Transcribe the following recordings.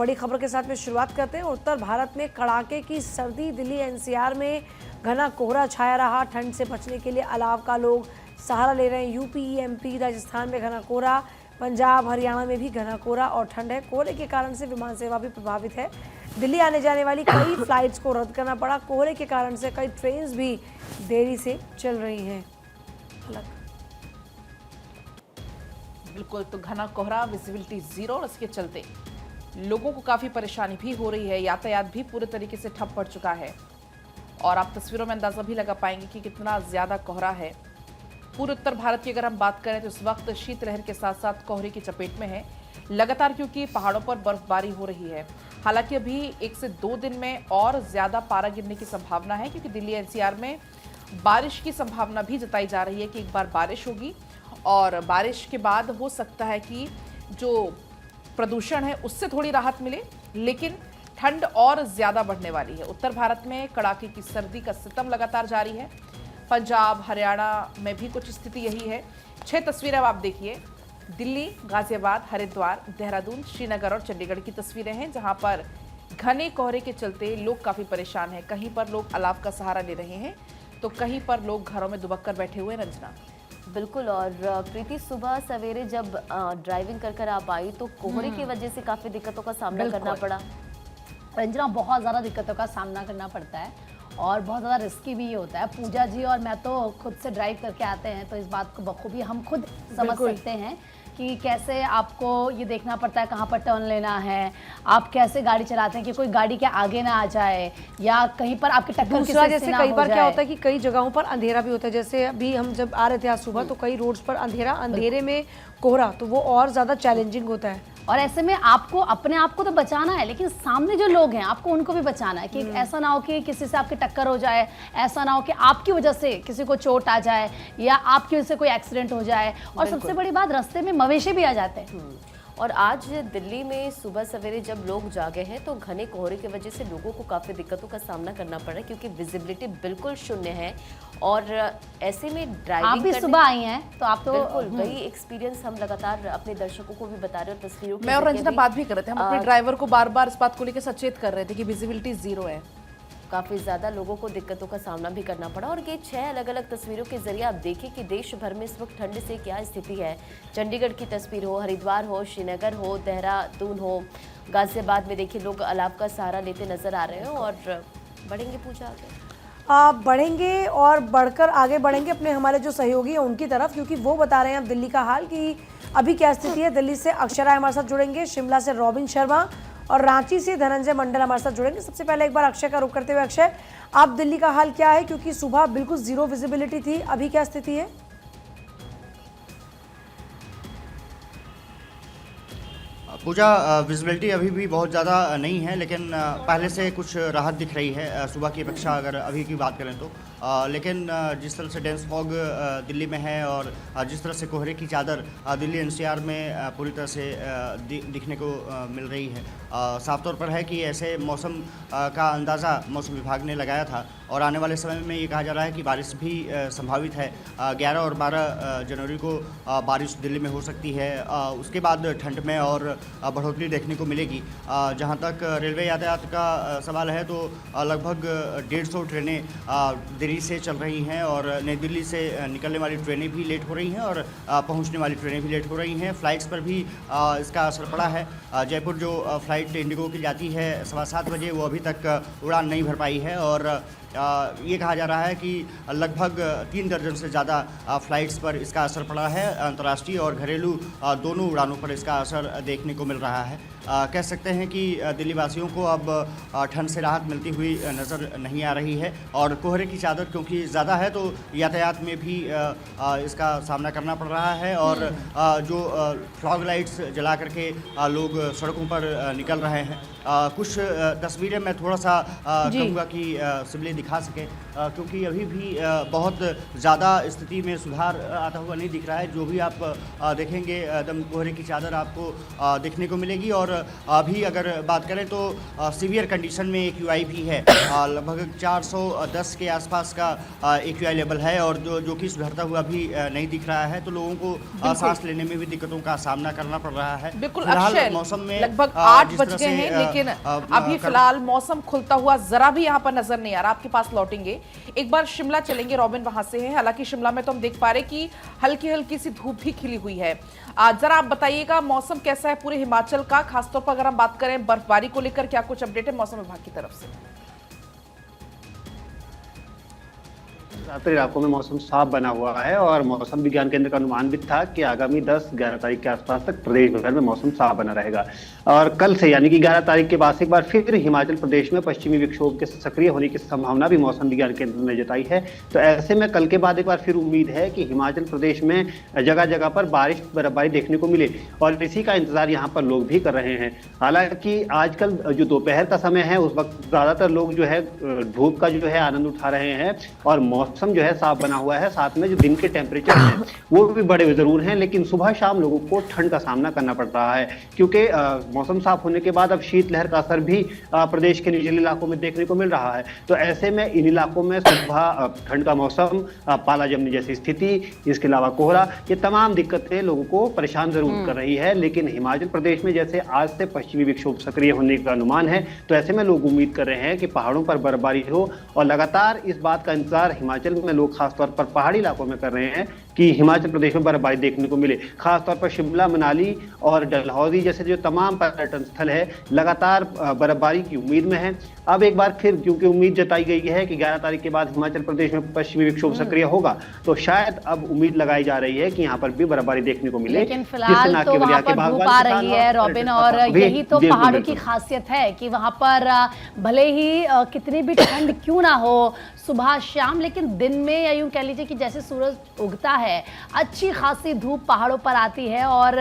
बड़ी खबर के साथ में शुरुआत करते हैं। उत्तर भारत में कड़ाके की सर्दी, दिल्ली एनसीआर में घना कोहरा छाया रहा। ठंड से बचने के लिए अलाव का लोग सहारा ले रहे हैं। यूपी, एमपी, राजस्थान में घना कोहरा, पंजाब, हरियाणा में भी घना कोहरा और ठंड है। कोहरे के कारण से विमान सेवा भी प्रभावित है। दिल्ली आने जाने वाली कई फ्लाइट्स को रद्द करना पड़ा। कोहरे के कारण से कई ट्रेन भी देरी से चल रही हैं। बिल्कुल, तो घना कोहरा, विजिबिलिटी जीरो और इसके चलते लोगों को काफी परेशानी भी हो रही है। यातायात भी पूरे तरीके से ठप पड़ चुका है और आप तस्वीरों में अंदाजा भी लगा पाएंगे कि कितना ज्यादा कोहरा है। पूरे उत्तर भारत की अगर हम बात करें तो इस वक्त शीतलहर के साथ साथ कोहरे की चपेट में है लगातार, क्योंकि पहाड़ों पर बर्फबारी हो रही है। हालांकि अभी 1 से 2 दिन में और ज्यादा पारा गिरने की संभावना है, क्योंकि दिल्ली एनसीआर में बारिश की संभावना भी जताई जा रही है कि एक बार बारिश होगी और बारिश के बाद हो सकता है कि जो प्रदूषण है उससे थोड़ी राहत मिले, लेकिन ठंड और ज्यादा बढ़ने वाली है। उत्तर भारत में कड़ाके की सर्दी का सितम लगातार जारी है। पंजाब, हरियाणा में भी कुछ स्थिति यही है। 6 तस्वीरें अब आप देखिए। दिल्ली, गाजियाबाद, हरिद्वार, देहरादून, श्रीनगर और चंडीगढ़ की तस्वीरें हैं, जहां पर घने कोहरे के चलते लोग काफी परेशान हैं। कहीं पर लोग अलाव का सहारा ले रहे हैं तो कहीं पर लोग घरों में दुबक कर बैठे हुए। रंजना, बिल्कुल। और प्रीति, सुबह सवेरे जब ड्राइविंग कर आप आई तो कोहरे की वजह से काफ़ी दिक्कतों का सामना करना पड़ा। रंजना, बहुत ज़्यादा दिक्कतों का सामना करना पड़ता है और बहुत ज़्यादा रिस्की भी ये होता है। पूजा जी और मैं तो खुद से ड्राइव करके आते हैं, तो इस बात को बखूबी हम खुद समझ सकते हैं कि कैसे आपको ये देखना पड़ता है कहाँ पर टर्न लेना है, आप कैसे गाड़ी चलाते हैं कि कोई गाड़ी के आगे ना आ जाए या कहीं पर आपकी टक्कर दूसरा जैसे कई बार क्या होता है कि कई जगहों पर अंधेरा भी होता है। जैसे अभी हम जब आ रहे थे आज सुबह तो कई रोड्स पर अंधेरे में कोहरा, तो वो और ज़्यादा चैलेंजिंग होता है। और ऐसे में आपको अपने आप को तो बचाना है, लेकिन सामने जो लोग हैं आपको उनको भी बचाना है कि ऐसा ना हो कि किसी से आपकी टक्कर हो जाए, ऐसा ना हो कि आपकी वजह से किसी को चोट आ जाए या आपकी वजह से कोई एक्सीडेंट हो जाए। और सबसे बड़ी बात, रास्ते में मवेशी भी आ जाते हैं। और आज दिल्ली में सुबह सवेरे जब लोग जागे हैं तो घने कोहरे की वजह से लोगों को काफ़ी दिक्कतों का सामना करना पड़ रहा है, क्योंकि विजिबिलिटी बिल्कुल शून्य है। और ऐसे में ड्राइविंग आप भी सुबह आई हैं तो आप तो बिल्कुल वही एक्सपीरियंस हम लगातार अपने दर्शकों को भी बता रहे और तस्वीरों मैं और रंजना बात भी कर रहे थे। हम अपने ड्राइवर को बार बार इस बात को लेकर सचेत कर रहे थे कि विजिबिलिटी जीरो है। काफ़ी ज़्यादा लोगों को दिक्कतों का सामना भी करना पड़ा। और ये 6 अलग अलग तस्वीरों के जरिए आप देखिए कि देश भर में इस वक्त ठंड से क्या स्थिति है। चंडीगढ़ की तस्वीर हो, हरिद्वार हो, श्रीनगर हो, देहरादून हो, गाजियाबाद में देखिए लोग अलाव का सहारा लेते नजर आ रहे हैं। और बढ़ेंगे पूजा आगे, आप बढ़ेंगे और बढ़कर आगे बढ़ेंगे अपने हमारे जो सहयोगी हैं उनकी तरफ, क्योंकि वो बता रहे हैं अब दिल्ली का हाल कि अभी क्या स्थिति है। दिल्ली से अक्षरा हमारे साथ जुड़ेंगे, शिमला से रॉबिन शर्मा और रांची से धनंजय मंडल हमारे साथ जुड़ेंगे। सबसे पहले एक बार अक्षय का रुख करते हुए, अक्षय, आप दिल्ली का हाल क्या है, क्योंकि सुबह बिल्कुल जीरो विजिबिलिटी थी, अभी क्या स्थिति है? पूजा, विजिबिलिटी अभी भी बहुत ज़्यादा नहीं है, लेकिन पहले से कुछ राहत दिख रही है सुबह की अपेक्षा अगर अभी की बात करें तो। लेकिन जिस तरह से डेंस फॉग दिल्ली में है और जिस तरह से कोहरे की चादर दिल्ली एनसीआर में पूरी तरह से दिखने को मिल रही है, साफ तौर पर है कि ऐसे मौसम का अंदाज़ा मौसम विभाग ने लगाया था और आने वाले समय में ये कहा जा रहा है कि बारिश भी संभावित है। 11 और 12 जनवरी को बारिश दिल्ली में हो सकती है। उसके बाद ठंड में और बढ़ोतरी देखने को मिलेगी। जहां तक रेलवे यातायात का सवाल है तो लगभग 150 ट्रेनें देरी से चल रही हैं और नई दिल्ली से निकलने वाली ट्रेनें भी लेट हो रही हैं और पहुंचने वाली ट्रेनें भी लेट हो रही हैं। फ्लाइट्स पर भी इसका असर पड़ा है। जयपुर जो फ्लाइट इंडिगो की जाती है 7:15 बजे, वो अभी तक उड़ान नहीं भर पाई है और ये कहा जा रहा है कि लगभग 3 दर्जन से ज़्यादा फ्लाइट्स पर इसका असर पड़ा है। अंतर्राष्ट्रीय और घरेलू दोनों उड़ानों पर इसका असर देखने को मिल रहा है। कह सकते हैं कि दिल्ली वासियों को अब ठंड से राहत मिलती हुई नज़र नहीं आ रही है और कोहरे की चादर क्योंकि ज़्यादा है तो यातायात में भी इसका सामना करना पड़ रहा है और जो फ्लॉग लाइट्स जला करके लोग सड़कों पर निकल रहे हैं। कुछ तस्वीरें मैं थोड़ा सा कहूँगा कि सिबली दिखा सके, क्योंकि अभी भी बहुत ज़्यादा स्थिति में सुधार आता हुआ नहीं दिख रहा है। जो भी आप देखेंगे एकदम कोहरे की चादर आपको देखने को मिलेगी और और अभी अगर बात करें तो सीवियर कंडीशन में AQI भी है, लगभग 410 के आसपास का AQI लेवल है, और जो कि सुधरता हुआ भी नहीं दिख रहा है। तो लोगों को सांस लेने में भी दिक्कतों का सामना करना पड़ रहा है। बिल्कुल फिलहाल अक्षय, मौसम में लगभग 8 बज गए हैं, लेकिन अभी फिलहाल मौसम खुलता हुआ जरा भी यहाँ पर नजर नहीं आ रहा। आपके पास लौटेंगे, एक बार शिमला चलेंगे, रॉबिन वहां से है। हालांकि शिमला में तो हम देख पा रहे कि हल्की हल्की सी धूप भी खिली हुई है। जरा आप बताइएगा मौसम कैसा है पूरे हिमाचल का, खासतौर पर अगर हम बात करें बर्फबारी को लेकर, क्या कुछ अपडेट है मौसम विभाग की तरफ से? ज्यादातर इलाकों में मौसम साफ बना हुआ है और मौसम विज्ञान केंद्र का अनुमान भी था कि आगामी 10-11 तारीख के आसपास तक प्रदेश भर में मौसम साफ बना रहेगा। और कल से यानी कि 11 तारीख के बाद से एक बार फिर हिमाचल प्रदेश में पश्चिमी विक्षोभ के सक्रिय होने की संभावना भी मौसम विज्ञान केंद्र ने जताई है। तो ऐसे में कल के बाद एक बार फिर उम्मीद है कि हिमाचल प्रदेश में जगह जगह पर बारिश बर्फबारी देखने को मिले, और इसी का इंतजार यहाँ पर लोग भी कर रहे हैं। हालांकि आजकल जो दोपहर का समय है उस वक्त ज्यादातर लोग जो है धूप का जो है आनंद उठा रहे हैं, और मौसम जो है साफ बना हुआ है। साथ में जो दिन के टेम्परेचर हैं वो भी बड़े जरूर हैं, लेकिन सुबह शाम लोगों को ठंड का सामना करना पड़ रहा है, क्योंकि मौसम साफ होने के बाद अब शीतलहर का असर भी प्रदेश के निचले इलाकों में देखने को मिल रहा है। तो ऐसे में इन इलाकों में सुबह ठंड का मौसम, पाला जमने जैसी स्थिति, इसके अलावा कोहरा, ये तमाम दिक्कतें लोगों को परेशान जरूर कर रही है। लेकिन हिमाचल प्रदेश में जैसे आज से पश्चिमी विक्षोभ सक्रिय होने का अनुमान है, तो ऐसे में लोग उम्मीद कर रहे हैं कि पहाड़ों पर बर्फबारी हो, और लगातार इस बात का इंतजार हिमाचल में लोग खासतौर पर पहाड़ी इलाकों में कर रहे हैं कि हिमाचल प्रदेश में बर्फबारी देखने को मिले। खासतौर पर शिमला, मनाली और डलहौजी जैसे जो तमाम पर्यटन स्थल है लगातार बर्फबारी की उम्मीद में है। अब एक बार फिर क्योंकि उम्मीद जताई गई है कि 11 तारीख के बाद हिमाचल प्रदेश में पश्चिमी विक्षोभ सक्रिय होगा, तो शायद अब उम्मीद लगाई जा रही है कि यहाँ पर भी बर्फबारी देखने को मिले। लेकिन फिलहाल तो वहाँ पर धूप आ रही है रॉबिन, और यही तो पहाड़ों की खासियत है कि वहाँ पर भले ही कितनी भी ठंड क्यों ना हो सुबह शाम, लेकिन दिन में या यूं कह लीजिए कि जैसे सूरज उगता है अच्छी खासी धूप पहाड़ों पर आती है, और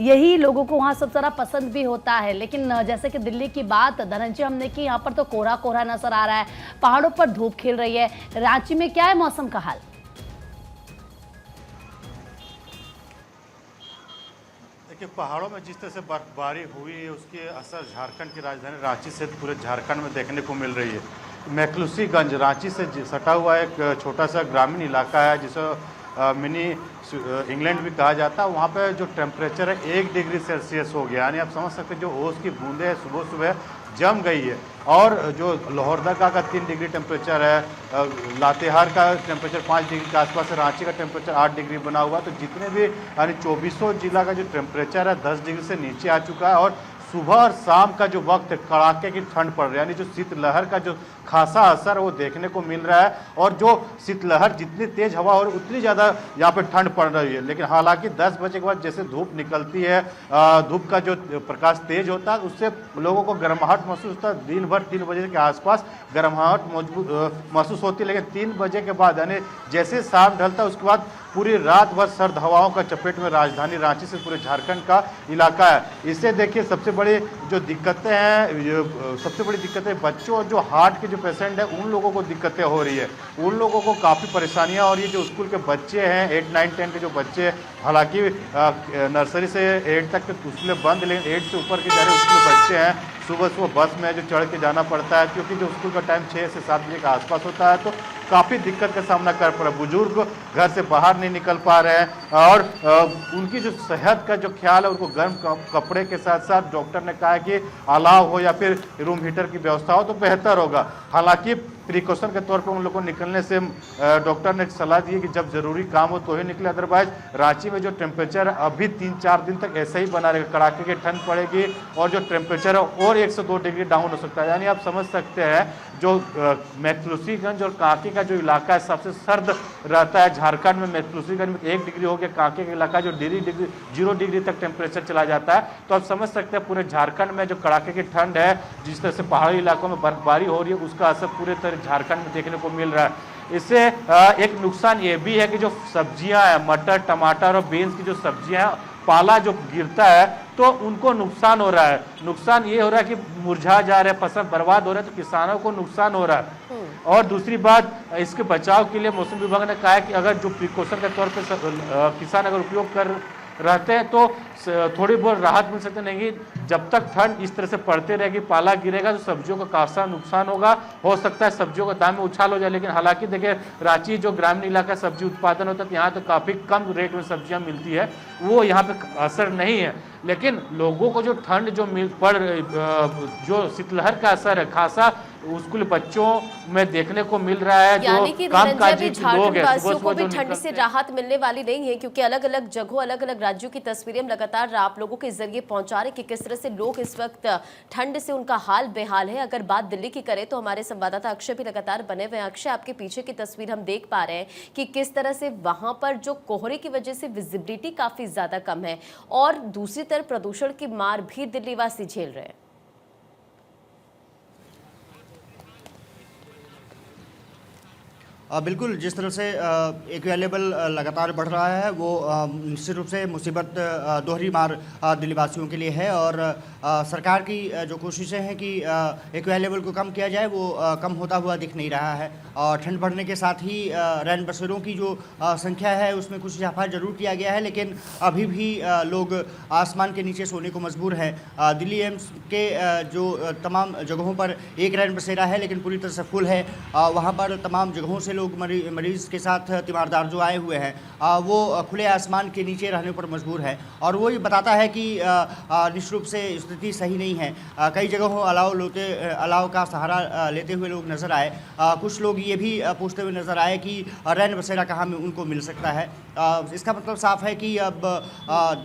यही लोगों को वहाँ सब सारा पसंद भी होता है। लेकिन जैसे कि दिल्ली की बात धनंजय हमने की, यहाँ पर तो कोहरा कोहरा नजर आ रहा है, पहाड़ों पर धूप खिल रही है। रांची में क्या है मौसम का हाल? देखिए, पहाड़ों में जिस तरह से बर्फबारी हुई है उसके असर झारखंड की राजधानी रांची से पूरे झारखंड में देखने को मिल रही है। मैक्लूसीगंज रांची से सटा हुआ एक छोटा सा ग्रामीण इलाका है जिसे मिनी इंग्लैंड भी कहा जाता है। वहाँ पे जो टेम्परेचर है 1 डिग्री सेल्सियस हो गया, यानी आप समझ सकते हैं जो ओस की बूंदें हैं सुबह सुबह जम गई है। और जो लोहरदगा का 3 डिग्री टेम्परेचर है, लातेहार का टेम्परेचर 5 डिग्री के आसपास है, रांची का टेम्परेचर 8 डिग्री बना हुआ। तो जितने भी यानी 2400 जिला का जो टेम्परेचर है 10 डिग्री से नीचे आ चुका है। और सुबह और शाम का जो वक्त है कड़ाके की ठंड पड़ रही है, यानी जो शीतलहर का जो खासा असर वो देखने को मिल रहा है। और जो शीतलहर जितनी तेज हवा और उतनी ज़्यादा यहाँ पे ठंड पड़ रही है। लेकिन हालांकि 10 बजे के बाद जैसे धूप निकलती है, धूप का जो प्रकाश तेज होता है उससे लोगों को गर्माहट महसूस होता है। दिन भर 3 बजे के आसपास गर्माहट महसूस होती है, लेकिन 3 बजे के बाद यानी जैसे शाम ढलता है उसके बाद पूरी रात भर सर्द हवाओं का चपेट में राजधानी रांची से पूरे झारखंड का इलाका है। इससे देखिए सबसे बड़ी जो दिक्कतें हैं, सबसे बड़ी दिक्कतें बच्चों और जो हार्ट के जो पेशेंट हैं उन लोगों को दिक्कतें हो रही है। उन लोगों को काफ़ी परेशानियां हो रही है। जो स्कूल के बच्चे हैं 8, 9, 10 के जो बच्चे, हालांकि नर्सरी से 8 तक के स्कूलें बंद, लेकिन 8 से ऊपर के जाने स्कूल बच्चे हैं सुबह सुबह बस में जो चढ़ के जाना पड़ता है, क्योंकि जो स्कूल का टाइम 6 से 7 बजे के आसपास होता है। तो काफ़ी दिक्कत का सामना कर पड़ा। बुजुर्ग घर से बाहर नहीं निकल पा रहे हैं, और उनकी जो सेहत का जो ख्याल है उनको गर्म कपड़े के साथ साथ डॉक्टर ने कहा है कि अलाव हो या फिर रूम हीटर की व्यवस्था हो तो बेहतर होगा। हालांकि प्रिकॉशन के तौर पर उन लोगों को निकलने से डॉक्टर ने सलाह दी है कि जब जरूरी काम हो तो ही निकले, अदरवाइज रांची में जो टेम्परेचर अभी 3-4 दिन तक ऐसे ही बना रहेगा। कड़ाके की ठंड पड़ेगी और जो टेम्परेचर है और 1 से 2 डिग्री डाउन हो सकता है। यानी आप समझ सकते हैं जो मैक्लूसीगंज और कांके का जो इलाका है सबसे सर्द रहता है झारखंड में। मैक्लूसीगंज में 1 डिग्री हो गया, कांके का इलाका जो 0 डिग्री तक टेम्परेचर चला जाता है। तो आप समझ सकते हैं पूरे झारखंड में जो कड़ाके की ठंड है, जिस तरह से पहाड़ी इलाकों में बर्फबारी हो रही है, उसका असर पूरे तरह झारखंड में देखने को मिल रहा है। इससे एक नुकसान ये भी है कि जो सब्जियां हैं, मटर, टमाटर और बीन्स की जो सब्जियां हैं, पाला जो गिरता है तो उनको नुकसान हो रहा है। नुकसान ये हो रहा है कि मुरझा जा रहा है, फसल बर्बाद हो रहा है, तो किसानों को नुकसान हो रहा है। और दूसरी बात, इसके बचाव के लिए मौसम विभाग ने कहा है कि अगर जो प्रिकॉशन के तौर पर किसान अगर उपयोग रहते हैं तो थोड़ी बहुत राहत मिल सकती, नहीं जब तक ठंड इस तरह से पड़ते रहेगी, पाला गिरेगा तो सब्जियों का काफी नुकसान होगा। हो सकता है सब्जियों का दाम में उछाल हो जाए, लेकिन हालांकि देखिए रांची जो ग्रामीण इलाका सब्जी उत्पादन होता है यहाँ तो काफ़ी कम रेट में सब्जियाँ मिलती है, वो यहाँ पे असर नहीं है। लेकिन लोगों को जो ठंड जो जो शीतलहर का असर है खासा स्कूल बच्चों में देखने को मिल रहा है। यानी कि धनंजय झारखंड लोग वासियों को भी ठंड से राहत मिलने वाली नहीं है, क्योंकि अलग अलग जगहों अलग अलग राज्यों की तस्वीरें हम लगातार आप लोगों के जरिए पहुंचा रहे कि किस तरह से लोग इस वक्त ठंड से उनका हाल बेहाल है। अगर बात दिल्ली की करें तो हमारे संवाददाता अक्षय भी लगातार बने हुए हैं। अक्षय, आपके पीछे की तस्वीर हम देख पा रहे हैं कि किस तरह से वहां पर जो कोहरे की वजह से विजिबिलिटी काफी ज्यादा कम है और दूसरी तरफ प्रदूषण की मार भी दिल्ली वासी झेल रहे हैं। बिल्कुल, जिस तरह से एक्वा लेवल लगातार बढ़ रहा है वो निश्चित रूप से मुसीबत दोहरी मार दिल्ली वासियों के लिए है। और सरकार की जो कोशिशें हैं कि एक्वा लेवल को कम किया जाए वो कम होता हुआ दिख नहीं रहा है। और ठंड बढ़ने के साथ ही रैन बसेरों की जो संख्या है उसमें कुछ इजाफा जरूर किया गया है, लेकिन अभी भी लोग आसमान के नीचे सोने को मजबूर हैं। दिल्ली एम्स के जो तमाम जगहों पर एक रैन बसेरा है लेकिन पूरी तरह से फुल है। वहाँ पर तमाम जगहों से लोग मरीज के साथ तीमारदार जो आए हुए हैं वो खुले आसमान के नीचे रहने पर मजबूर है। और वो ये बताता है कि निश्चित रूप से स्थिति सही नहीं है। कई जगहों अलाव का सहारा लेते हुए लोग नज़र आए। कुछ लोग ये भी पूछते हुए नज़र आए कि रैन बसेरा कहाँ में उनको मिल सकता है। इसका मतलब साफ है कि अब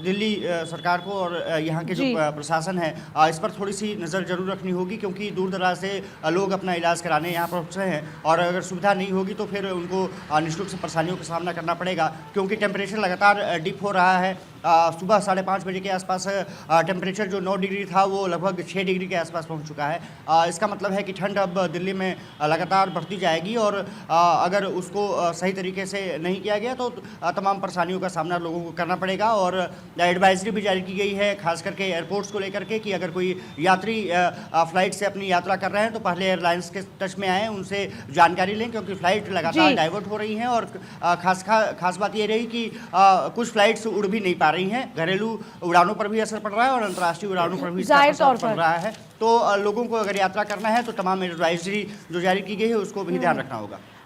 दिल्ली सरकार को और यहाँ के जो प्रशासन है इस पर थोड़ी सी नज़र जरूर रखनी होगी, क्योंकि दूर दराज से लोग अपना इलाज कराने यहाँ पहुँच रहे हैं और अगर सुविधा नहीं होगी तो फिर उनको निश्चित रूप से परेशानियों का सामना करना पड़ेगा। क्योंकि टेम्परेचर लगातार डिप हो रहा है। सुबह 5:30 बजे के आसपास टेम्परेचर जो 9 डिग्री था वो लगभग 6 डिग्री के आसपास पहुंच चुका है। इसका मतलब है कि ठंड अब दिल्ली में लगातार बढ़ती जाएगी और अगर उसको सही तरीके से नहीं किया गया तो तमाम परेशानियों का सामना लोगों को करना पड़ेगा। और एडवाइजरी भी जारी की गई है खास करके एयरपोर्ट्स को लेकर के कि अगर कोई यात्री फ़्लाइट से अपनी यात्रा कर रहे हैं तो पहले एयरलाइंस के टच में आएँ, उनसे जानकारी लें, क्योंकि फ़्लाइट लगातार डाइवर्ट हो रही हैं। और खास बात ये रही कि कुछ फ़्लाइट्स उड़ भी नहीं पा रही हैं। घरेलू उड़ानों पर भी असर पड़ रहा है और अंतर्राष्ट्रीय उड़ानों पर भी असर पड़ रहा है। तो लोगों को अगर यात्रा करना है तो तमाम एडवाइजरी जो जारी की गई है उसको भी ध्यान रखना होगा।